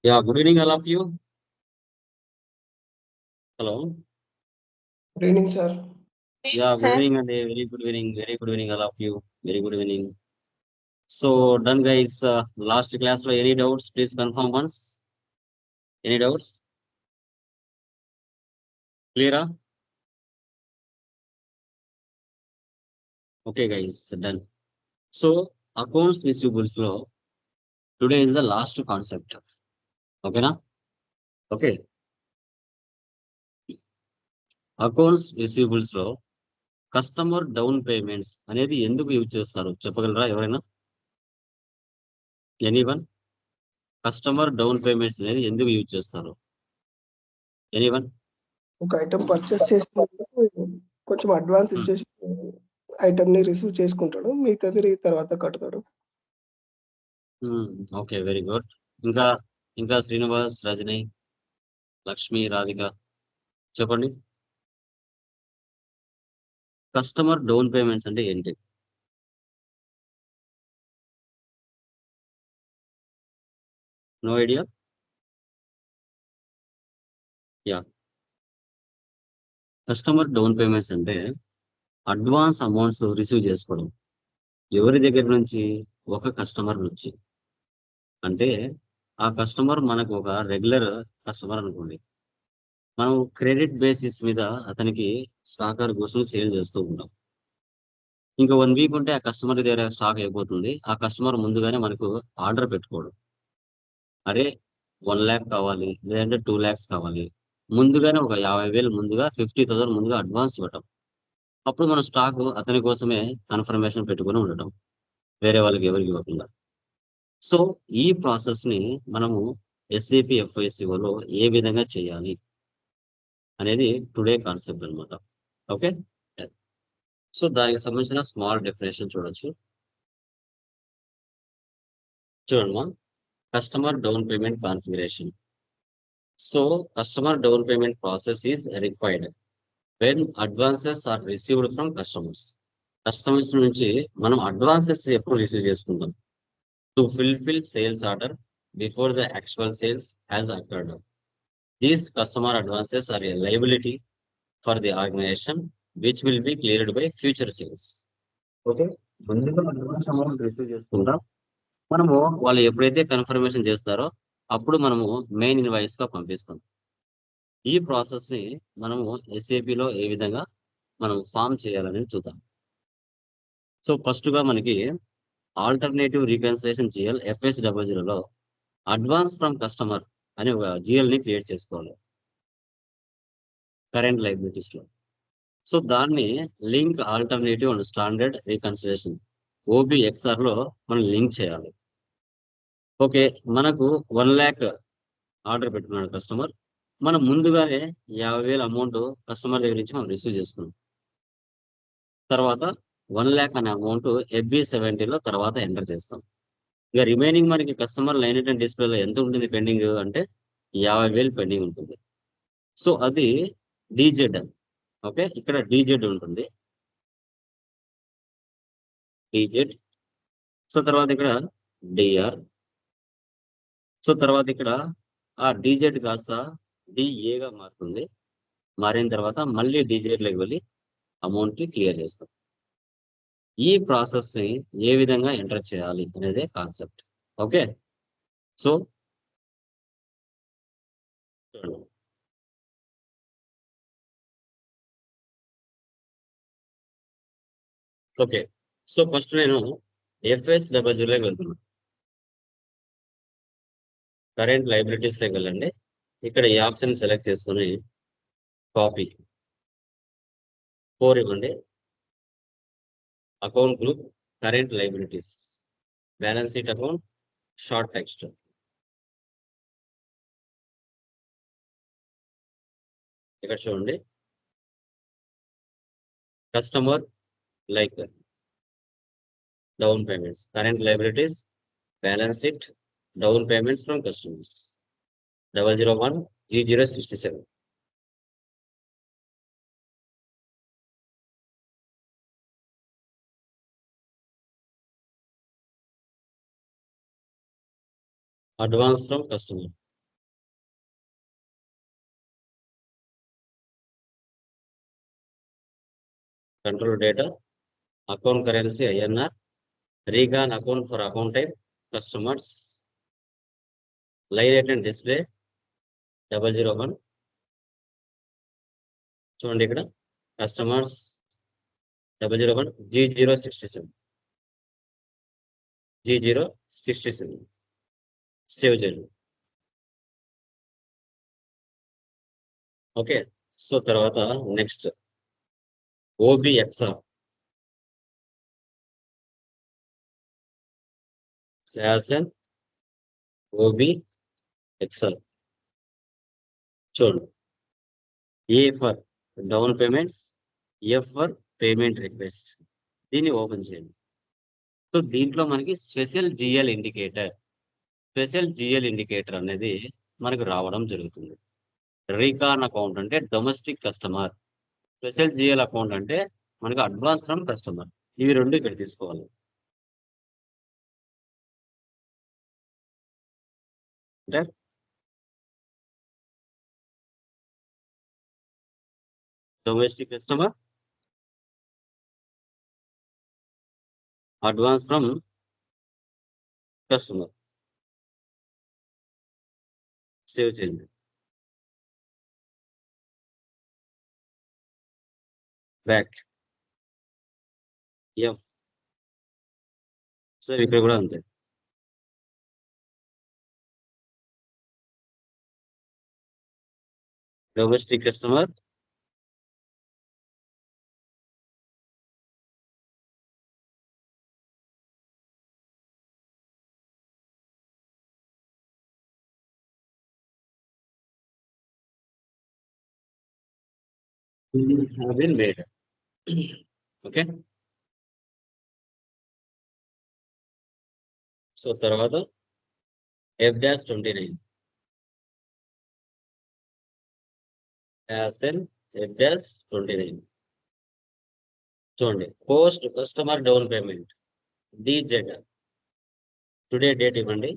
Yeah, good evening, all of you. Hello. Good evening, sir. Yeah, good Sir, evening, and a very good evening, all of you. Very good evening. So, done, guys. Last class, any doubts? Please confirm once. Any doubts? Clear? Okay, guys, done. So, accounts receivables flow. Today is the last concept. Okay, na? Okay. Accounts receivables లో customer down payments అనేది ఎందుకు use చేస్తారు చెప్పగలరా ఎవరైనా? Anyone? Customer down payments అనేది ఎందుకు use చేస్తారు? Anyone? ఒక ఐటమ్ పర్చేస్ చేసినప్పుడు కొంచెం అడ్వాన్స్ ఇచ్చేసి ఐటమ్ ని రిసీవ్ చేసుకుంటాడు, మిగతాది తర్వాత కడతాడు. Okay, very good. ఇంకా ఇంకా శ్రీనివాస్, రజని, లక్ష్మి, రాధిక చెప్పండి. కస్టమర్ డౌన్ పేమెంట్స్ అంటే ఏంటి? No idea? Yeah, customer down payments అంటే అడ్వాన్స్ అమౌంట్స్ రిసీవ్ చేసుకోవడం. ఎవరి దగ్గర నుంచి? ఒక కస్టమర్ నుంచి. అంటే ఆ కస్టమర్ మనకు ఒక రెగ్యులర్ కస్టమర్ అనుకోండి. మనం క్రెడిట్ బేసిస్ మీద అతనికి స్టాక్ కోసం సేల్ చేస్తూ ఉంటాం. ఇంకా 1 వీక్ ఉంటే ఆ కస్టమర్ దగ్గర స్టాక్ అయిపోతుంది. ఆ కస్టమర్ ముందుగానే మనకు ఆర్డర్ పెట్టుకోడు. అరే 1 lakh కావాలి, లేదంటే 2 lakhs కావాలి. ముందుగానే ఒక 50,000 ముందుగా, 50,000 ముందుగా అడ్వాన్స్ ఇవ్వటం. అప్పుడు మన స్టాక్ అతని కోసమే కన్ఫర్మేషన్ పెట్టుకొని ఉండటం, వేరే వాళ్ళకి ఎవరికి ఇవ్వకుండా. సో ఈ ప్రాసెస్ ని మనము SAP FICO లో ఏ విధంగా చేయాలి అనేది టుడే కాన్సెప్ట్ అనమాట. ఓకే, సో దానికి సంబంధించిన స్మాల్ డెఫినేషన్ చూడొచ్చు. చూడమ్మా, customer down payment configuration. So customer down payment process is required when advances are received from customers. Customers నుంచి మనం అడ్వాన్సెస్ ఎప్పుడు రిసీవ్ చేసుకుంటాం? To fulfil sales order before the actual sales has occurred. These customer advances are a liability for the organisation which will be cleared by future sales. Okay, ముందుగా advance amount receive చేసుకుంటాం. మనము వాళ్ళు ఎప్పుడైతే confirmation చేస్తారో అప్పుడు మనము main invoice గా పంపిస్తాం. ఈ ప్రాసెస్ ని మనము SAP లో ఏ విధంగా మనం ఫామ్ చేయాలనేది చూద్దాం. సో ఫస్ట్ గా మనకి ఆల్టర్నేటివ్ రీకన్సిలేషన్ GL FS00 లో అడ్వాన్స్ ఫ్రమ్ కస్టమర్ అనే ఒక GL ని క్రియేట్ చేసుకోవాలి కరెంట్ లైబిలిటీస్ లో. సో దాన్ని link alternative and standard reconciliation OBXR లో మనం లింక్ చేయాలి. ఓకే, మనకు 1 lakh ఆర్డర్ పెట్టుకున్నాడు కస్టమర్. మనం ముందుగానే 50,000 అమౌంట్ కస్టమర్ దగ్గర నుంచి మనం రిసీవ్ చేసుకున్నాం. తర్వాత 1 lakh అనే అమౌంట్ FB70 లో తర్వాత ఎంటర్ చేస్తాం. ఇక రిమైనింగ్ మనకి కస్టమర్ లైన్ అండ్ డిస్ప్లేలో ఎంత ఉంటుంది పెండింగ్ అంటే 50,000 పెండింగ్ ఉంటుంది. సో అది DZ. ఓకే, ఇక్కడ DZ ఉంటుంది, DZ. సో తర్వాత ఇక్కడ DR. సో తర్వాత ఇక్కడ ఆ DZ కాస్త DAగా మారుతుంది. మారిన తర్వాత మళ్ళీ DZ లోకి వెళ్ళి అమౌంట్ ని క్లియర్ చేస్తాం. ఈ ప్రాసెస్ ని ఏ విధంగా ఎంటర్ చేయాలి అనేదే కాన్సెప్ట్. ఓకే, సో చూడండి. ఓకే, సో ఫస్ట్ నేను FS00 లోకి వెళ్తున్నాను. కరెంట్ లైబిలిటీస్ లోకి వెళ్ళండి. ఇక్కడ ఈ ఆప్షన్ సెలెక్ట్ చేసుకొని కాపీ 4 ఇవ్వండి. Account group current liabilities, balance sheet account, short text. ఇక్కడ చూడండి, customer like down payments, current liabilities, balance sheet, down payments from customers 001 G067. Advance from customer control data, account currency INR, recon account for account type, customers, line item display 001. చూడండి ఇక్కడ customers 001 G067 G067 save చేయండి. Okay, so తర్వాత next OBXR /n OBXR చూడండి. A for down payments, F for payment request. దీన్ని open చేయండి. So దీంట్లో మనకి special GL indicator అనేది మనకు రావడం జరుగుతుంది. రీకాన్ అకౌంట్ అంటే domestic customer, special GL account అంటే మనకు అడ్వాన్స్ ఫ్రమ్ కస్టమర్. ఇవి రెండు ఇక్కడ తీసుకోవాలి. అంటే domestic customer, advance from customer. Save చేయండి. Back F. సార్ ఇక్కడ కూడా అంతే. Domestic customer, have been made. Okay. So తర్వాత F-29 F-29 చూడండి. Post customer down payment DZ today date ఇవ్వండి.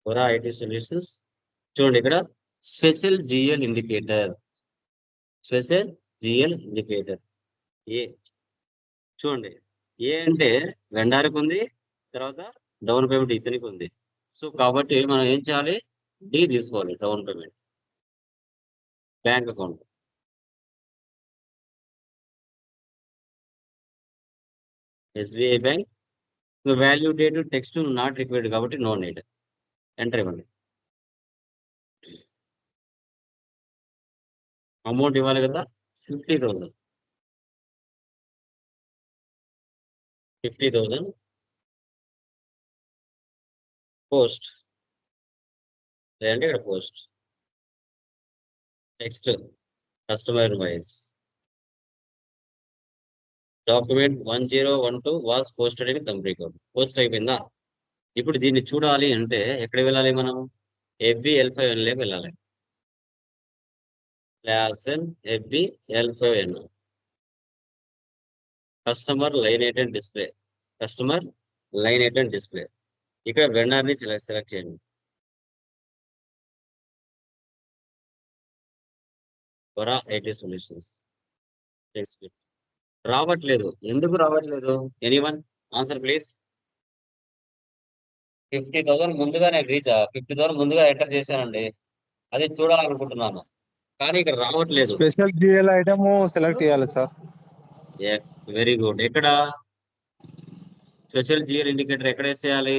వరా IT సొల్యూషన్స్ చూడండి. ఇక్కడ స్పెషల్ GL ఇండికేటర్ ఏ చూడండి. ఏ అంటే వెండార్కి ఉంది, తర్వాత డౌన్ పేమెంట్ ఇతనికి ఉంది. సో కాబట్టి మనం ఏం చేయాలి? D తీసుకోవాలి. Down payment bank account SBI bank. Value date text not required కాబట్టి నో నీడ్. ఎంటర్ ఇవ్వండి. అమౌంట్ ఇవ్వాలి కదా 50,000 పోస్ట్ లేదంటే ఇక్కడ post. Next customer wise document 1012 was posted in company code. Post అయిపోయిందా? ఇప్పుడు దీన్ని చూడాలి అంటే ఎక్కడ వెళ్ళాలి? మనం FBL5N లోకి వెళ్ళాలి. FBL5N customer line item display. ఇక్కడ వెండర్ ని సెలెక్ట్ చేయండి. వరా IT సొల్యూషన్స్. రావట్లేదు. ఎందుకు రావట్లేదు? Anyone answer please. 50,000 ముందుగా నేను 50,000 ముందుగా ఎంటర్ చేశానండి. అది చూడాలనుకుంటున్నాను, కానీ ఇక్కడ రావట్లేదు. స్పెషల్ GL ఐటమ్ సెలెక్ట్ చేయాలి సార్. Very good. ఎక్కడ స్పెషల్ GL ఇండికేటర్ ఎక్కడ వేసేయాలి?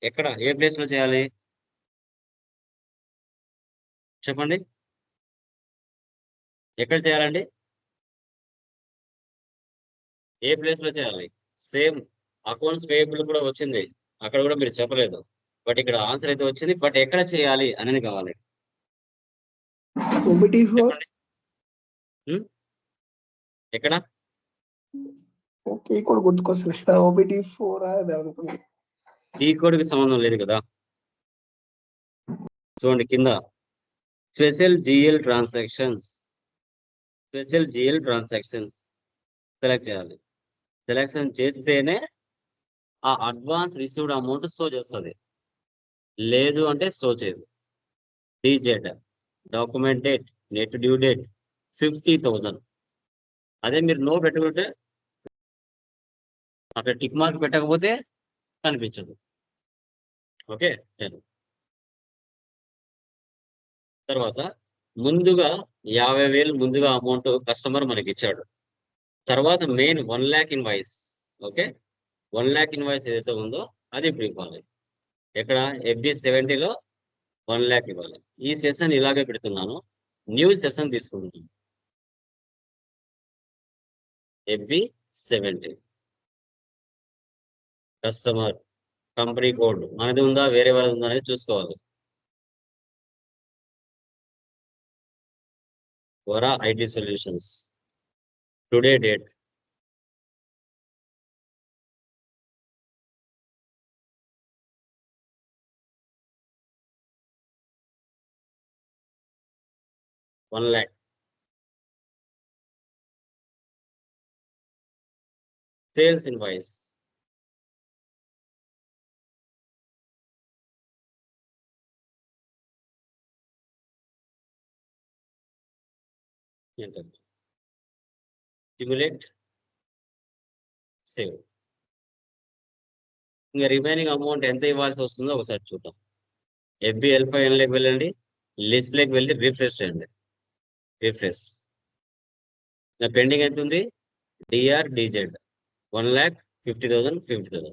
ఎక్కడ, ఏ ప్లేస్ లో చేయాలి చెప్పండి? ఎక్కడ చేయాలండి? ఏ ప్లేస్ లో చేయాలి? సేమ్ అకౌంట్స్ పేయబుల్ కూడా వచ్చింది, అక్కడ కూడా మీరు చెప్పలేదు. బట్ ఇక్కడ ఆన్సర్ అయితే వచ్చింది, బట్ ఎక్కడ చేయాలి అనేది కావాలి. OBD4 ఎక్కడ? ఓకే, ఇక్కడ గుర్తుకొస్తుంది సార్. OBD4 అది అనుకుంది. టీ కోడ్కి సంబంధం లేదు కదా. చూడండి కింద స్పెషల్ జిఎల్ ట్రాన్సాక్షన్స్ సెలెక్ట్ చేయాలి. సెలెక్షన్ చేస్తేనే ఆ అడ్వాన్స్ రిసీవ్డ్ అమౌంట్ షో చేస్తుంది, లేదు అంటే షో చేయదు. DZ document date, net due date 50,000. అదే మీరు నో పెట్టుకుంటే అక్కడ టిక్ మార్క్ పెట్టకపోతే కనిపించదు. ఓకే. తర్వాత ముందుగా 50,000 ముందుగా అమౌంట్ కస్టమర్ మనకి ఇచ్చాడు. తర్వాత main 1 lakh invoice. Okay, 1 lakh invoice ఏదైతే ఉందో అది ఇప్పుడు ఇవ్వాలి. ఇక్కడ FB70లో 1 lakh ఇవ్వాలి. ఈ సెషన్ ఇలాగే పెడుతున్నాను, న్యూ సెషన్ తీసుకుంటున్నాను. FB70 కస్టమర్ కంపెనీ కోడ్ మనది ఉందా వేరే వాళ్ళది ఉందా అనేది చూసుకోవాలి. వరా IT solutions, today date, $1 lakh. Sales invoice, stimulate, save. ఇంకా రిమైనింగ్ అమౌంట్ ఎంత ఇవ్వాల్సి వస్తుందో ఒకసారి చూద్దాం. FBL5Nలోకి వెళ్ళండి, లిస్ట్ లోకి వెళ్ళి రిఫ్రెష్ చేయండి. రిఫ్రెష్. పెండింగ్ ఎంత ఉంది? DRDZ 1,50,000.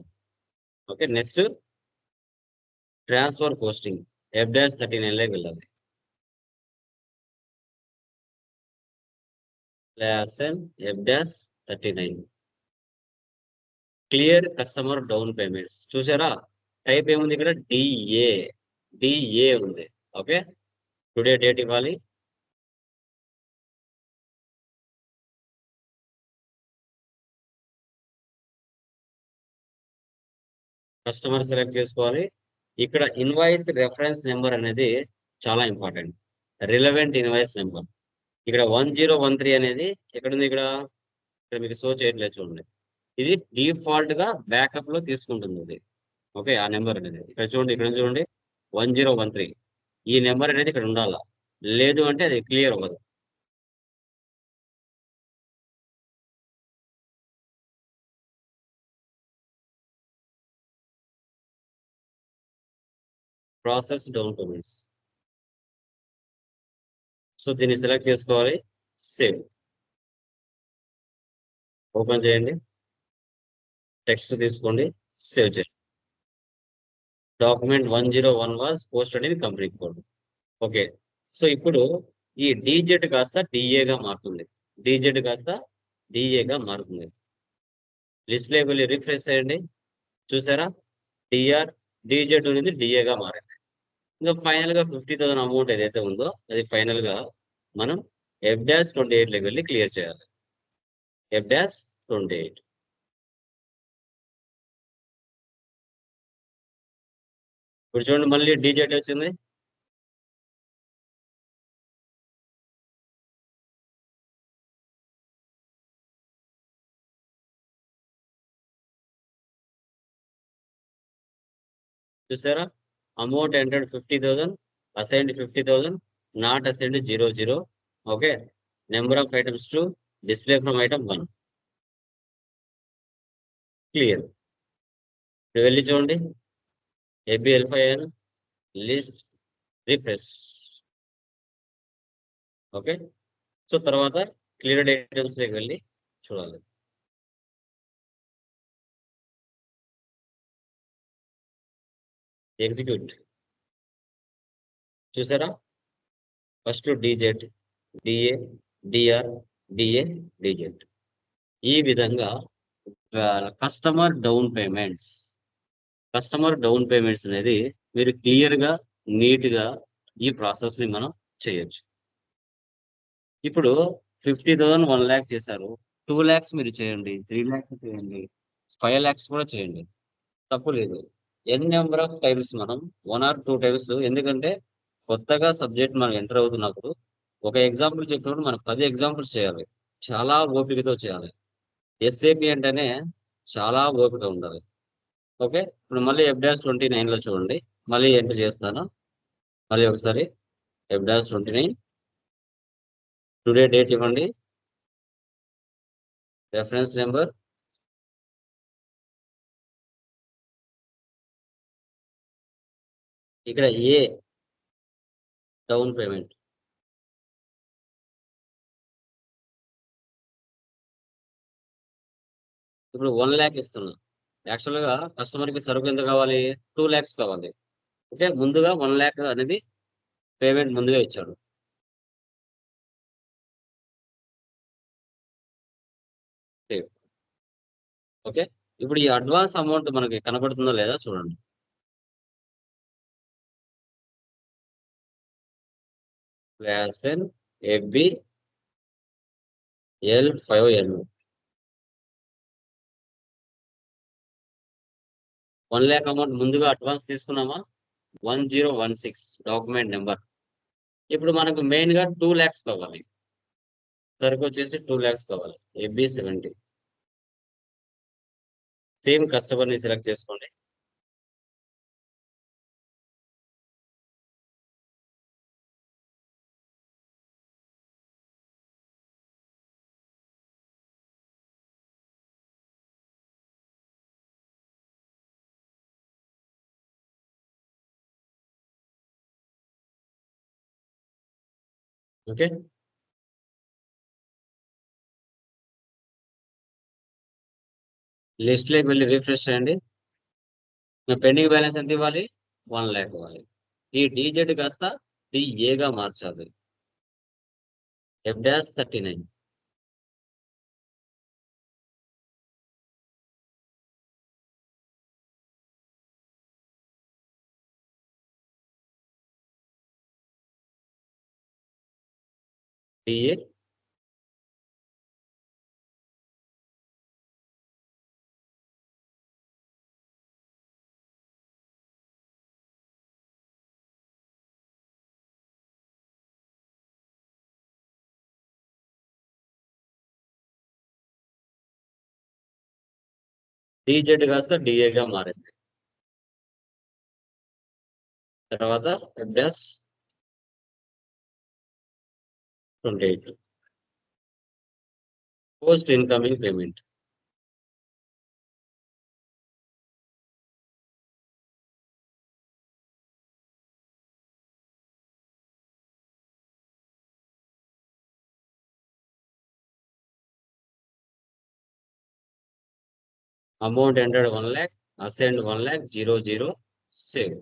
Okay, next transfer posting F-39లోకి వెళ్ళాలి. F-39 clear customer down payments. చూసారా టైప్ ఏముంది ఇక్కడ? డిఏ ఉంది. ఓకే, టుడే డేట్ ఇవ్వాలి. కస్టమర్ సెలెక్ట్ చేసుకోవాలి. ఇక్కడ ఇన్వాయిస్ రెఫరెన్స్ నెంబర్ అనేది చాలా ఇంపార్టెంట్, రిలవెంట్ ఇన్వాయిస్ నెంబర్. ఇక్కడ 1013 అనేది ఎక్కడుంది? ఇక్కడ మీకు షో చేయట్లేదు చూడండి. ఇది డిఫాల్ట్ గా బ్యాకప్ లో తీసుకుంటుంది ఇది. ఓకే, ఆ నెంబర్ అనేది ఇక్కడ చూడండి, ఇక్కడ చూడండి 1013. ఈ నెంబర్ అనేది ఇక్కడ ఉండాలా, లేదు అంటే అది క్లియర్ అవ్వదు. Process down payments. సో దీన్ని సెలెక్ట్ చేసుకోవాలి, సేవ్. ఓపెన్ చేయండి, టెక్స్ట్ తీసుకోండి, సేవ్ చేయండి. Document 101 was posted in company code. Okay, so ఇప్పుడు ఈ DZ కాస్త DAగా మారుతుంది. DZ కాస్త DAగా మారుతుంది. లిస్ట్ లోకి వెళ్ళి రిఫ్రెష్ చేయండి. చూసారా DZ అనేది DAగా మారింది. ఇంకా ఫైనల్ గా 50,000 అమౌంట్ ఏదైతే ఉందో అది ఫైనల్ గా మనం F-28లోకి వెళ్ళి క్లియర్ చేయాలి. F-28. ఇప్పుడు చూడండి మళ్ళీ DZ వచ్చింది. చూసారా amount entered 50,000, assigned 50,000, not assigned 00. Okay, number of items 2, display from item 1. Clear. వెళ్ళి చూడండి FBL5N list refresh. Okay, so తర్వాత క్లియర్డ్ ఐటమ్స్ లోకి వెళ్ళి చూడాలి. ఎగ్జిక్యూట్. చూసారా first DZ, DA, DR, DA, DZ. ఈ విధంగా కస్టమర్ డౌన్ పేమెంట్స్ అనేది మీరు క్లియర్ గా నీట్ గా ఈ ప్రాసెస్ ని మనం చేయొచ్చు. ఇప్పుడు 50,000 1 lakh చేశారు, 2 lakhs మీరు చేయండి, 3 lakhs చేయండి, 5 lakhs కూడా చేయండి, తప్పు లేదు. ఎన్ నెంబర్ ఆఫ్ టైమ్స్ మనం 1 or 2 టైమ్స్, ఎందుకంటే కొత్తగా సబ్జెక్ట్ మనం ఎంటర్ అవుతున్నప్పుడు ఒక ఎగ్జాంపుల్ చెప్పినప్పుడు మనం 10 ఎగ్జాంపుల్స్ చేయాలి. చాలా ఓపికతో చేయాలి. ఎస్ఏపి అంటేనే చాలా ఓపిక ఉండాలి. ఓకే, ఇప్పుడు మళ్ళీ F-29 లో చూడండి, మళ్ళీ ఎంటర్ చేస్తాను. మళ్ళీ ఒకసారి F-29 టుడే డేట్ ఇవ్వండి, రెఫరెన్స్ నెంబర్, ఇక్కడ ఏ డౌన్ పేమెంట్. ఇప్పుడు 1 lakh ఇస్తున్నా. యాక్చువల్గా కస్టమర్కి సరుకు ఎంత కావాలి? 2 lakhs కావాలి. ఓకే, ముందుగా 1 lakh అనేది పేమెంట్ ముందుగా ఇచ్చాడు. ఓకే, ఇప్పుడు ఈ అడ్వాన్స్ అమౌంట్ మనకి కనబడుతుందో లేదా చూడండి. Klaasen FB L5N 1 lakh amount ముందుగా అడ్వాన్స్ తీసుకున్నామా? 1016 document number. ఇప్పుడు మనకు మెయిన్ గా 2 lakhs కావాలి. సరుకు వచ్చేసి 2 lakhs కావాలి. FB70 సేమ్ కస్టమర్ ని సెలెక్ట్ చేసుకోండి. ఓకే, లిస్ట్ లోకి వెళ్ళి రిఫ్రెష్ చేయండి. పెండింగ్ బ్యాలెన్స్ ఎంత ఇవ్వాలి? 1 lakh ఇవ్వాలి. ఈ డీజెడ్ కాస్త డిఏగా మార్చాలి. F-39 డిఏ డీజెడ్ కాస్త డిఏగా మారింది. తర్వాత F-28 post incoming payment. Amount entered 1 lakh, ascend 1 lakh, 00 save.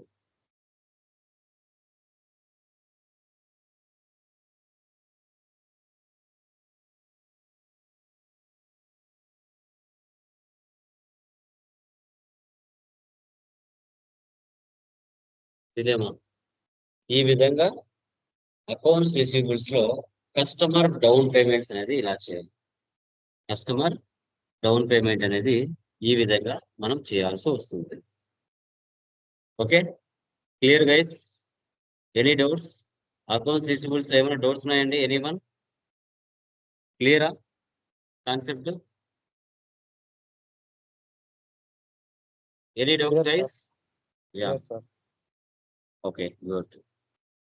ఇదేమో ఈ విధంగా అకౌంట్స్ రిసీవబుల్స్ లో కస్టమర్ డౌన్ పేమెంట్స్ అనేది ఇలా చేయాలి. కస్టమర్ డౌన్ పేమెంట్ అనేది ఈ విధంగా మనం చేయాల్సి వస్తుంది. Okay, clear guys? Any doubts? Accounts receivables లో ఏమైనా డౌట్స్ ఉన్నాయండి? ఎనీవన్? క్లియరా concept? Any doubts Yes, sir. Guys? Yeah, Yes, sir. Okay, good.